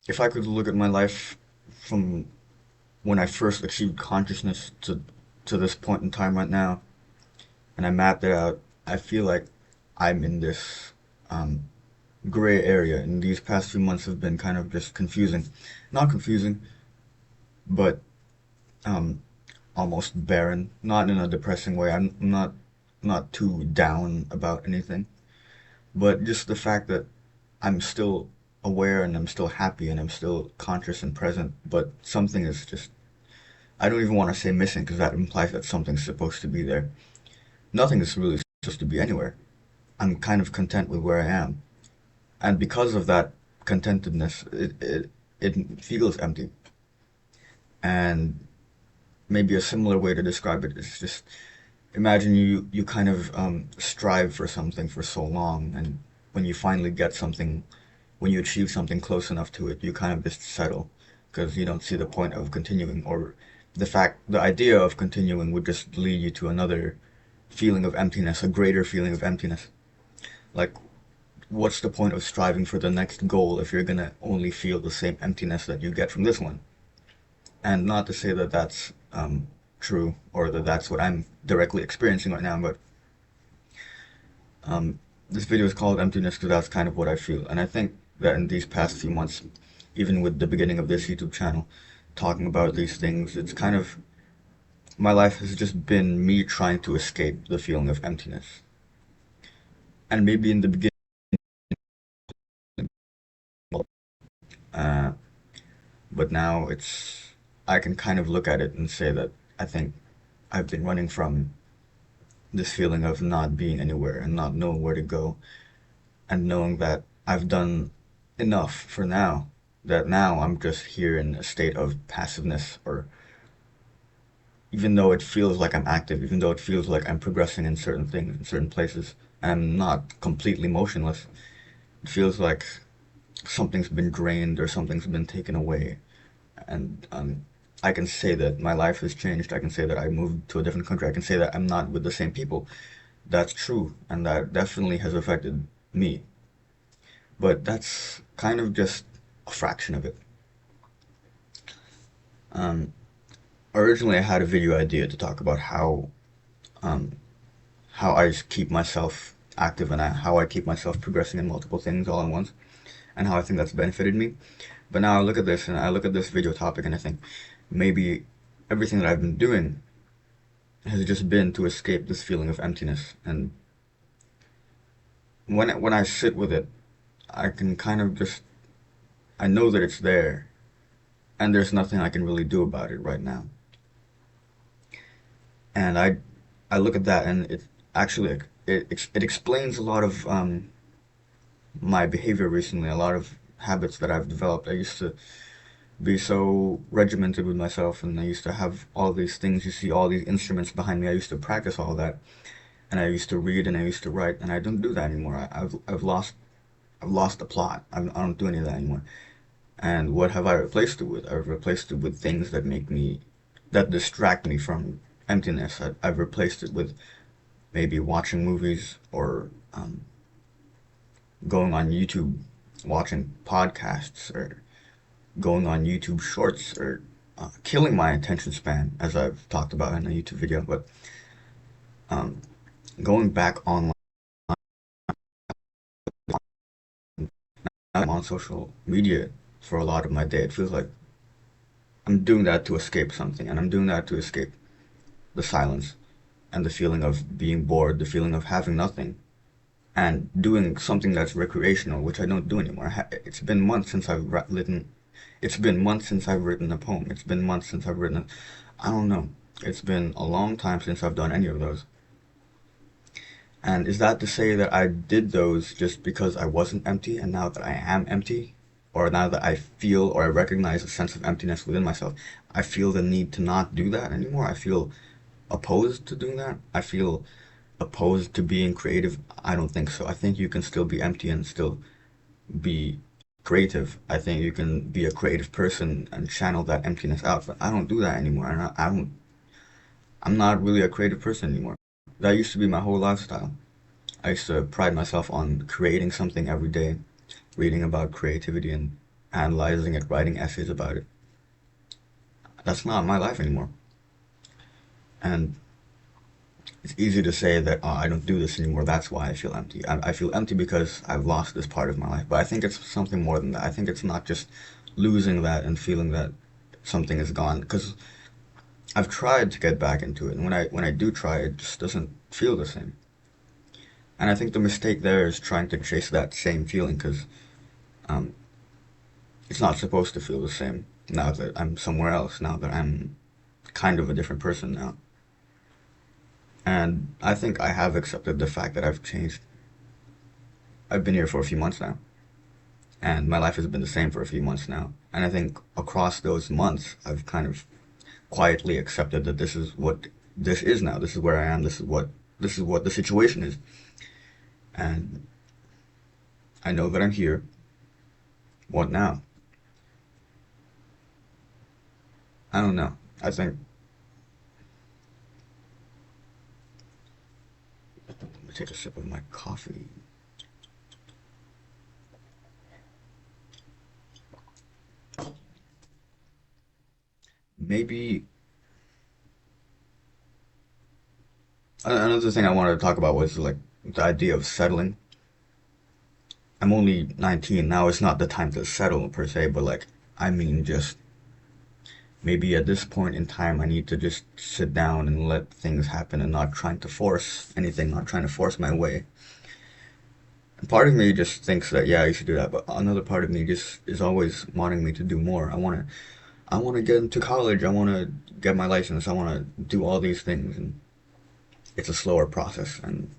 if I could look at my life from when I first achieved consciousness to this point in time right now, and I mapped it out, I feel like I'm in this um, gray area, and these past few months have been kind of just confusing. Not confusing, but um, almost barren. Not in a depressing way. I'm not too down about anything, but just the fact that I'm still aware and I'm still happy and I'm still conscious and present, but something is just, I don't even want to say missing because that implies that something's supposed to be there. Nothing is really supposed to be anywhere. I'm kind of content with where I am. And because of that contentedness, it feels empty. And maybe a similar way to describe it is just imagine you kind of strive for something for so long, and when you finally get something, when you achieve something close enough to it, you kind of just settle because you don't see the point of continuing, or the idea of continuing would just lead you to another feeling of emptiness, a greater feeling of emptiness. Like, what's the point of striving for the next goal if you're gonna only feel the same emptiness that you get from this one? And not to say that that's true or that that's what I'm directly experiencing right now, but um, this video is called Emptiness because that's kind of what I feel. And I think that in these past few months, even with the beginning of this YouTube channel, talking about these things, it's kind of, my life has just been me trying to escape the feeling of emptiness. And maybe in the beginning, uh, but now I can kind of look at it and say that I think I've been running from this feeling of not being anywhere and not knowing where to go, and knowing that I've done enough for now, that now I'm just here in a state of passiveness, or even though it feels like I'm active, even though it feels like I'm progressing in certain things, in certain places, and I'm not completely motionless, it feels like something's been drained or something's been taken away. And I can say that my life has changed. I can say that I moved to a different country. I can say that I'm not with the same people. That's true, and that definitely has affected me. But that's kind of just a fraction of it. Um, Originally, I had a video idea to talk about um, how I keep myself active and how I keep myself progressing in multiple things all at once, and how I think that's benefited me. But now I look at this and I look at this video topic and I think maybe everything that I've been doing has just been to escape this feeling of emptiness. And when I sit with it, I can kind of just, I know that it's there, and there's nothing I can really do about it right now. And I look at that and it actually it explains a lot of my behavior recently, a lot of habits that I've developed. I used to be so regimented with myself, and I used to have all these things. You see all these instruments behind me. I used to practice all that, and I used to read and I used to write, and I don't do that anymore. I've lost the plot. I don't do any of that anymore. And what have I replaced it with? I've replaced it with things that make me, that distract me from emptiness. I've replaced it with maybe watching movies, or going on YouTube, watching podcasts, or going on YouTube shorts, or killing my attention span, as I've talked about in a YouTube video. But um, going back online, I'm on social media for a lot of my day. It feels like I'm doing that to escape something, and I'm doing that to escape the silence and the feeling of being bored, the feeling of having nothing, and doing something that's recreational, which I don't do anymore. It's been months since I've written. It's been months since I've written a poem. It's been months since I've written. I don't know. It's been a long time since I've done any of those. And is that to say that I did those just because I wasn't empty, and now that I am empty, or now that I feel or I recognize a sense of emptiness within myself, I feel the need to not do that anymore? I feel opposed to doing that. I feel opposed to being creative. I don't think so. I think you can still be empty and still be creative. I think you can be a creative person and channel that emptiness out. But I don't do that anymore. And I don't. I'm not really a creative person anymore. That used to be my whole lifestyle. I used to pride myself on creating something every day, reading about creativity, and analyzing it, writing essays about it. That's not my life anymore. And it's easy to say that, oh, I don't do this anymore. That's why I feel empty. I feel empty because I've lost this part of my life. But I think it's something more than that. I think it's not just losing that and feeling that something is gone. Because I've tried to get back into it, and when I do try, it just doesn't feel the same. And I think the mistake there is trying to chase that same feeling because um, it's not supposed to feel the same now that I'm somewhere else. Now that I'm kind of a different person now. And I think I have accepted the fact that I've changed. I've been here for a few months now, and my life has been the same for a few months now. And I think across those months, I've kind of quietly accepted that this is what this is now. This is where I am. This is what the situation is. And I know that I'm here. What now? I don't know. I think let me take a sip of my coffee. Maybe another thing I wanted to talk about was like the idea of settling. I'm only 19 now. It's not the time to settle per se, but like I mean just maybe at this point in time, I need to just sit down and let things happen and not trying to force anything, not trying to force my way. And part of me just thinks that, yeah, you should do that, but another part of me just is always wanting me to do more. I want to get into college. I want to get my license. I want to do all these things, and it's a slower process, and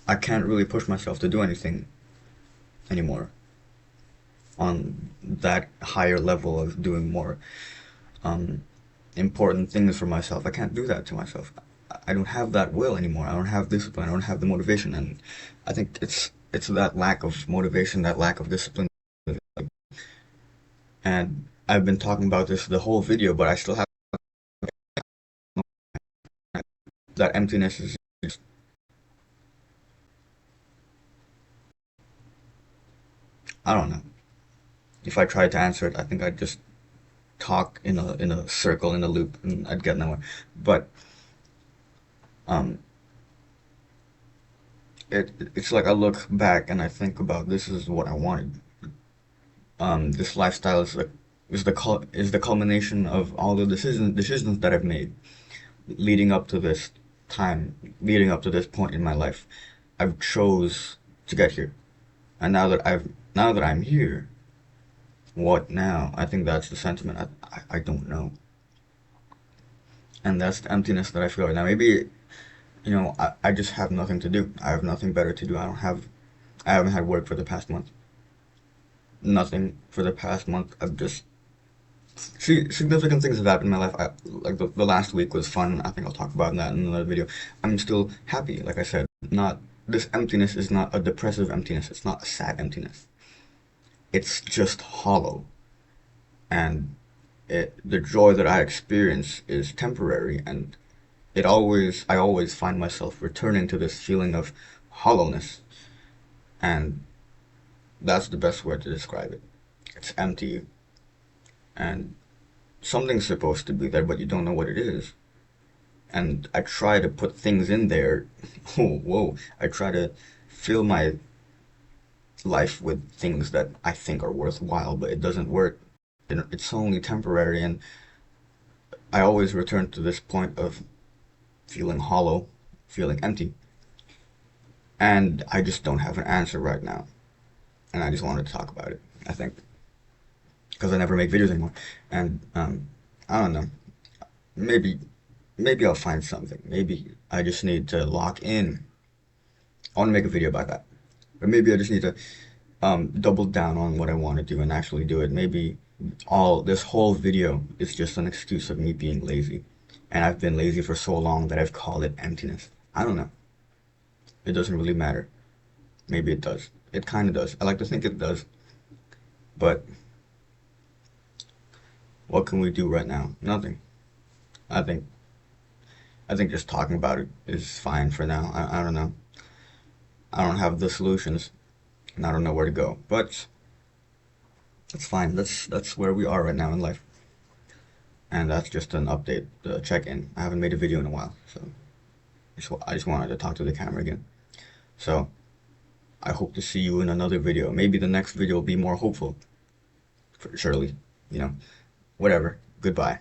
I can't really push myself to do anything anymore on that higher level of doing more. Um, Important things for myself. I can't do that to myself. I don't have that will anymore. I don't have discipline. I don't have the motivation, and I think it's that lack of motivation, that lack of discipline. And I've been talking about this the whole video, but I still have that emptiness. Is just, I don't know. If I tried to answer it, I think I'd just talk in a circle in a loop, and I'd get nowhere. But um, it's like I look back and I think about this is what I wanted. This lifestyle is the culmination of all the decisions that I've made leading up to this time, leading up to this point in my life. I've chose to get here, and now that I'm here, what now? I think that's the sentiment. I don't know, and that's the emptiness that I feel right now. Maybe I just have nothing to do. I have nothing better to do. I haven't had work for the past month. Nothing for the past month. I've just See, significant things have happened in my life. Like the last week was fun. I think I'll talk about that in another video. I'm still happy, like I said. Not This emptiness is not a depressive emptiness. It's not a sad emptiness. It's just hollow, and the joy that I experience is temporary, and I always find myself returning to this feeling of hollowness, and that's the best word to describe it. It's empty, and something's supposed to be there, but you don't know what it is. And I try to put things in there. Oh, whoa! I try to fill my life with things that I think are worthwhile, but it doesn't work. It's only temporary, and I always return to this point of feeling hollow, feeling empty, and I just don't have an answer right now. And I just wanted to talk about it. I think because I never make videos anymore, and I don't know. Maybe maybe I'll find something. Maybe I just need to lock in. I want to make a video about that. Or maybe I just need to double down on what I want to do and actually do it. Maybe all this whole video is just an excuse of me being lazy. And I've been lazy for so long that I've called it emptiness. I don't know. It doesn't really matter. Maybe it does. It kind of does. I like to think it does. But what can we do right now? Nothing. I think I think just talking about it is fine for now. I don't know. I don't have the solutions and I don't know where to go. But That's fine. That's where we are right now in life, and that's just an update, check in. I haven't made a video in a while, so I just wanted to talk to the camera again. So I hope to see you in another video. Maybe the next video will be more hopeful, surely. You know, whatever. Goodbye.